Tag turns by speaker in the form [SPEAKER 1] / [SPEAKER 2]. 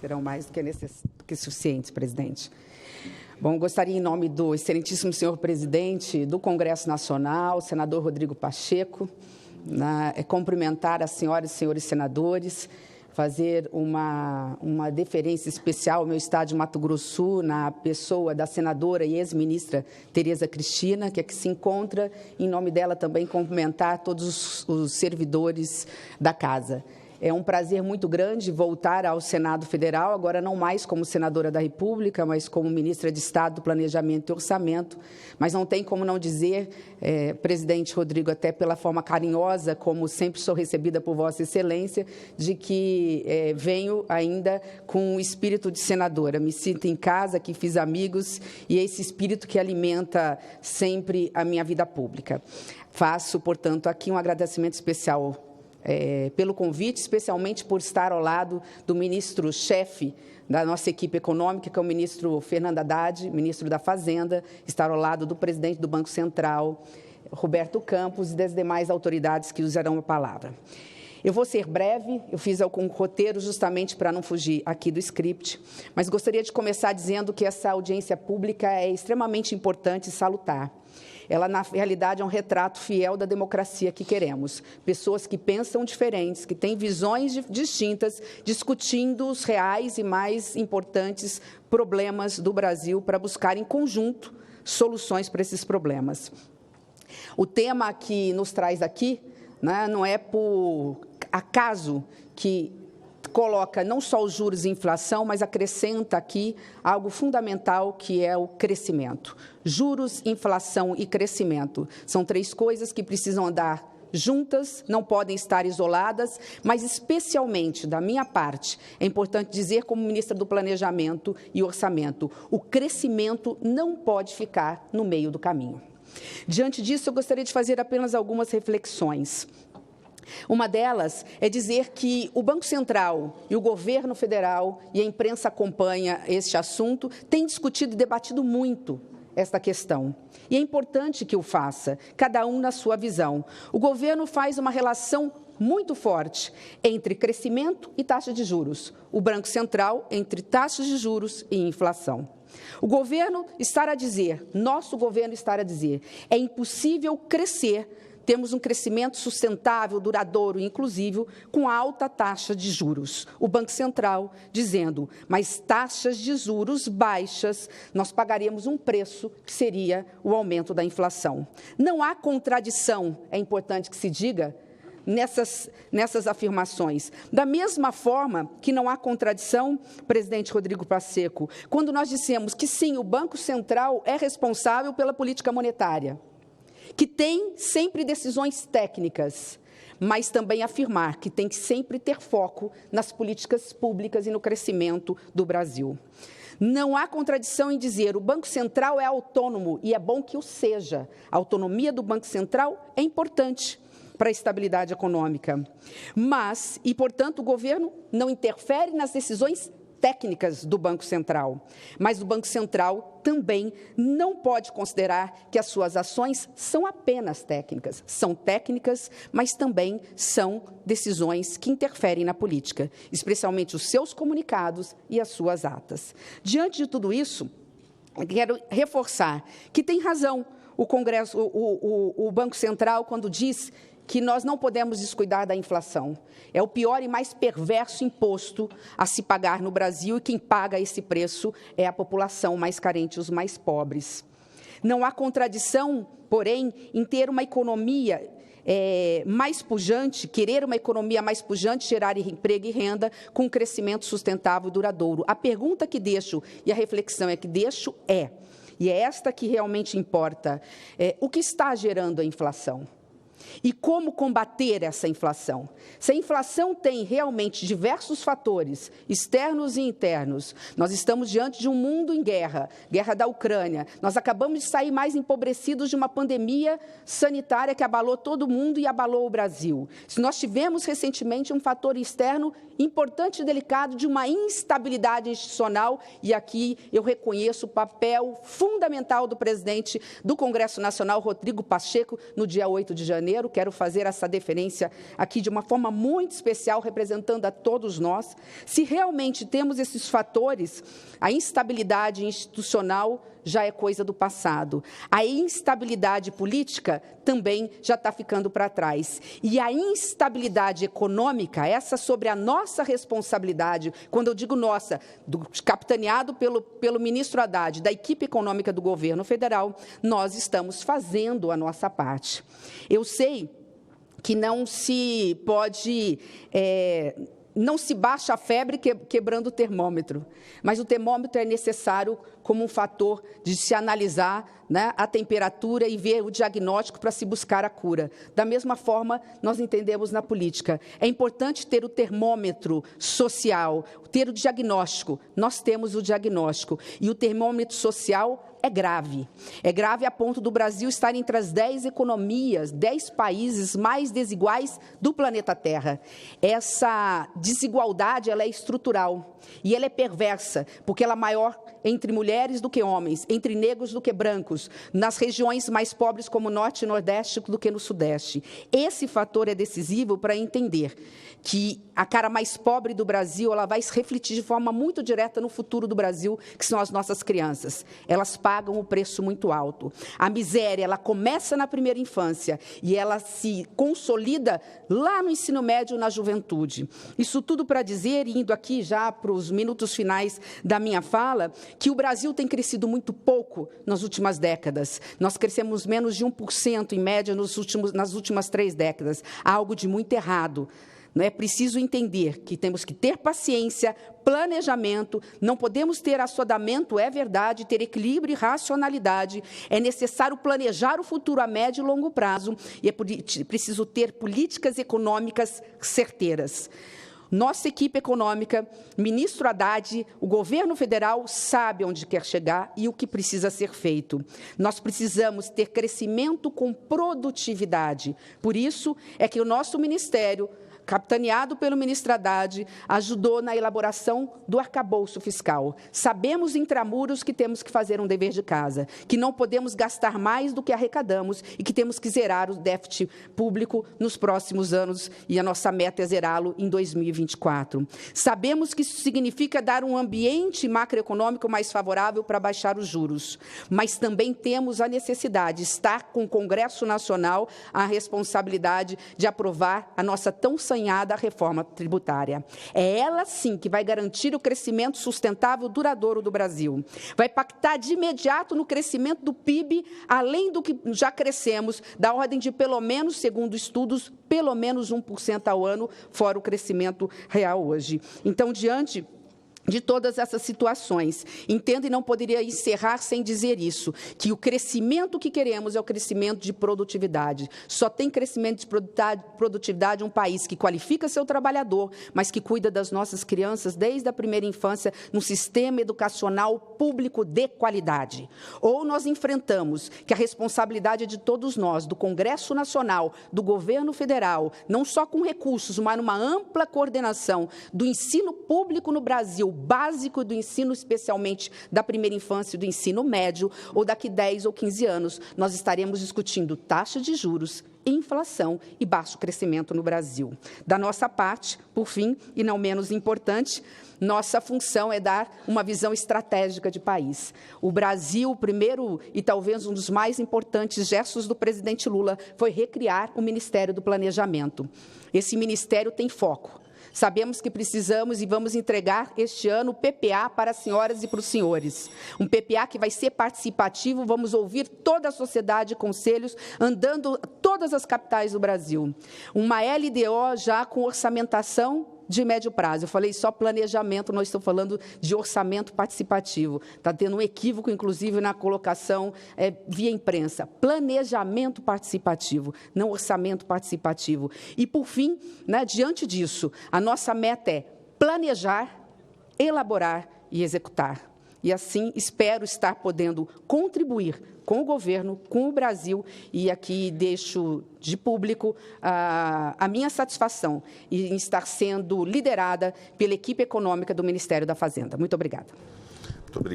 [SPEAKER 1] Serão mais do que suficientes, presidente. Bom, gostaria, em nome do excelentíssimo senhor presidente do Congresso Nacional, senador Rodrigo Pacheco, cumprimentar as senhoras e senhores senadores, fazer uma deferência especial ao meu estado de Mato Grosso do Sul, na pessoa da senadora e ex-ministra Tereza Cristina, que aqui se encontra, em nome dela também cumprimentar todos os servidores da casa. É um prazer muito grande voltar ao Senado Federal, agora não mais como senadora da República, mas como ministra de Estado do Planejamento e Orçamento. Mas não tem como não dizer, presidente Rodrigo, até pela forma carinhosa, como sempre sou recebida por Vossa Excelência, de que venho ainda com o espírito de senadora. Me sinto em casa, que fiz amigos, e é esse espírito que alimenta sempre a minha vida pública. Faço, portanto, aqui um agradecimento especial pelo convite, especialmente por estar ao lado do ministro-chefe da nossa equipe econômica, que é o ministro Fernando Haddad, ministro da Fazenda, estar ao lado do presidente do Banco Central, Roberto Campos, e das demais autoridades que usarão a palavra. Eu vou ser breve, eu fiz um roteiro justamente para não fugir aqui do script, mas gostaria de começar dizendo que essa audiência pública é extremamente importante e salutar. Ela, na realidade, é um retrato fiel da democracia que queremos. Pessoas que pensam diferentes, que têm visões distintas, discutindo os reais e mais importantes problemas do Brasil para buscar, em conjunto, soluções para esses problemas. O tema que nos traz aqui, não é por acaso que coloca não só os juros e inflação, mas acrescenta aqui algo fundamental, que é o crescimento. Juros, inflação e crescimento são três coisas que precisam andar juntas, não podem estar isoladas, mas especialmente, da minha parte, é importante dizer, como ministra do Planejamento e Orçamento, o crescimento não pode ficar no meio do caminho. Diante disso, eu gostaria de fazer apenas algumas reflexões. Uma delas é dizer que o Banco Central e o governo federal, e a imprensa acompanha este assunto, têm discutido e debatido muito esta questão. E é importante que o faça, cada um na sua visão. O governo faz uma relação muito forte entre crescimento e taxa de juros. O Banco Central entre taxas de juros e inflação. O governo estar a dizer, nosso governo estar a dizer, é impossível crescer. Temos um crescimento sustentável, duradouro e inclusivo, com alta taxa de juros. O Banco Central dizendo, mas taxas de juros baixas, nós pagaríamos um preço que seria o aumento da inflação. Não há contradição, é importante que se diga, nessas afirmações. Da mesma forma que não há contradição, presidente Rodrigo Pacheco, quando nós dissemos que sim, o Banco Central é responsável pela política monetária, que tem sempre decisões técnicas, mas também afirmar que tem que sempre ter foco nas políticas públicas e no crescimento do Brasil. Não há contradição em dizer o Banco Central é autônomo, e é bom que o seja. A autonomia do Banco Central é importante para a estabilidade econômica. Mas, e portanto, o governo não interfere nas decisões técnicas do Banco Central, mas o Banco Central também não pode considerar que as suas ações são apenas técnicas. São técnicas, mas também são decisões que interferem na política, especialmente os seus comunicados e as suas atas. Diante de tudo isso, quero reforçar que tem razão o Banco Central quando diz que nós não podemos descuidar da inflação. É o pior e mais perverso imposto a se pagar no Brasil, e quem paga esse preço é a população mais carente, os mais pobres. Não há contradição, porém, em ter uma economia mais pujante, querer uma economia mais pujante, gerar emprego e renda com crescimento sustentável e duradouro. A pergunta que deixo, e a reflexão que deixo e é esta que realmente importa, o que está gerando a inflação? E como combater essa inflação? Se a inflação tem realmente diversos fatores, externos e internos, nós estamos diante de um mundo em guerra, guerra da Ucrânia, nós acabamos de sair mais empobrecidos de uma pandemia sanitária que abalou todo mundo e abalou o Brasil. Se nós tivemos recentemente um fator externo importante e delicado de uma instabilidade institucional, e aqui eu reconheço o papel fundamental do presidente do Congresso Nacional, Rodrigo Pacheco, no dia 8 de janeiro, Janeiro. Quero fazer essa deferência aqui de uma forma muito especial, representando a todos nós. Se realmente temos esses fatores, a instabilidade institucional já é coisa do passado. A instabilidade política também já está ficando para trás. E a instabilidade econômica, essa sobre a nossa responsabilidade, quando eu digo nossa, capitaneado pelo ministro Haddad, da equipe econômica do governo federal, nós estamos fazendo a nossa parte. Eu sei que não se pode... não se baixa a febre quebrando o termômetro, mas o termômetro é necessário como um fator de se analisar, né, a temperatura e ver o diagnóstico para se buscar a cura. Da mesma forma, nós entendemos na política. É importante ter o termômetro social, ter o diagnóstico. Nós temos o diagnóstico. E o termômetro social é grave. É grave a ponto do Brasil estar entre as 10 economias, 10 países mais desiguais do planeta Terra. Essa desigualdade, ela é estrutural e ela é perversa, porque ela é maior entre mulheres do que homens, entre negros do que brancos, nas regiões mais pobres como o Norte e Nordeste do que no Sudeste. Esse fator é decisivo para entender que a cara mais pobre do Brasil, ela vai se refletir de forma muito direta no futuro do Brasil, que são as nossas crianças. Elas pagam um preço muito alto. A miséria, ela começa na primeira infância e ela se consolida lá no ensino médio, na juventude. Isso tudo para dizer, indo aqui já para os minutos finais da minha fala, que o Brasil tem crescido muito pouco nas últimas décadas. Nós crescemos menos de 1% em média nas últimas 3 décadas. Há algo de muito errado. Não é preciso entender que temos que ter paciência, planejamento, não podemos ter assodamento, é verdade, ter equilíbrio e racionalidade, é necessário planejar o futuro a médio e longo prazo e é preciso ter políticas econômicas certeiras. Nossa equipe econômica, ministro Haddad, o governo federal sabe onde quer chegar e o que precisa ser feito. Nós precisamos ter crescimento com produtividade. Por isso é que o nosso ministério, capitaneado pelo ministro Haddad, ajudou na elaboração do arcabouço fiscal. Sabemos, intramuros, que temos que fazer um dever de casa, que não podemos gastar mais do que arrecadamos e que temos que zerar o déficit público nos próximos anos, e a nossa meta é zerá-lo em 2024. Sabemos que isso significa dar um ambiente macroeconômico mais favorável para baixar os juros, mas também temos a necessidade de estar com o Congresso Nacional a responsabilidade de aprovar a nossa tão sonhada reforma tributária. É ela, sim, que vai garantir o crescimento sustentável duradouro do Brasil. Vai impactar de imediato no crescimento do PIB, além do que já crescemos, da ordem de pelo menos, segundo estudos, pelo menos 1% ao ano, fora o crescimento real hoje. Então, diante de todas essas situações, entendo e não poderia encerrar sem dizer isso, que o crescimento que queremos é o crescimento de produtividade. Só tem crescimento de produtividade um país que qualifica seu trabalhador, mas que cuida das nossas crianças desde a primeira infância num sistema educacional público de qualidade. Ou nós enfrentamos que a responsabilidade é de todos nós, do Congresso Nacional, do Governo Federal, não só com recursos, mas numa ampla coordenação do ensino público no Brasil, básico do ensino, especialmente da primeira infância e do ensino médio, ou daqui 10 ou 15 anos, nós estaremos discutindo taxa de juros, inflação e baixo crescimento no Brasil. Da nossa parte, por fim, e não menos importante, nossa função é dar uma visão estratégica de país. O Brasil, o primeiro e talvez um dos mais importantes gestos do presidente Lula foi recriar o Ministério do Planejamento. Esse ministério tem foco. Sabemos que precisamos e vamos entregar este ano o PPA para as senhoras e para os senhores. Um PPA que vai ser participativo, vamos ouvir toda a sociedade, conselhos, andando todas as capitais do Brasil. Uma LDO já com orçamentação de médio prazo. Eu falei só planejamento, nós estamos falando de orçamento participativo. Está tendo um equívoco, inclusive, na colocação via imprensa. Planejamento participativo, não orçamento participativo. E, por fim, né, diante disso, a nossa meta é planejar, elaborar e executar. E, assim, espero estar podendo contribuir com o governo, com o Brasil, e aqui deixo de público a minha satisfação em estar sendo liderada pela equipe econômica do Ministério da Fazenda. Muito obrigada.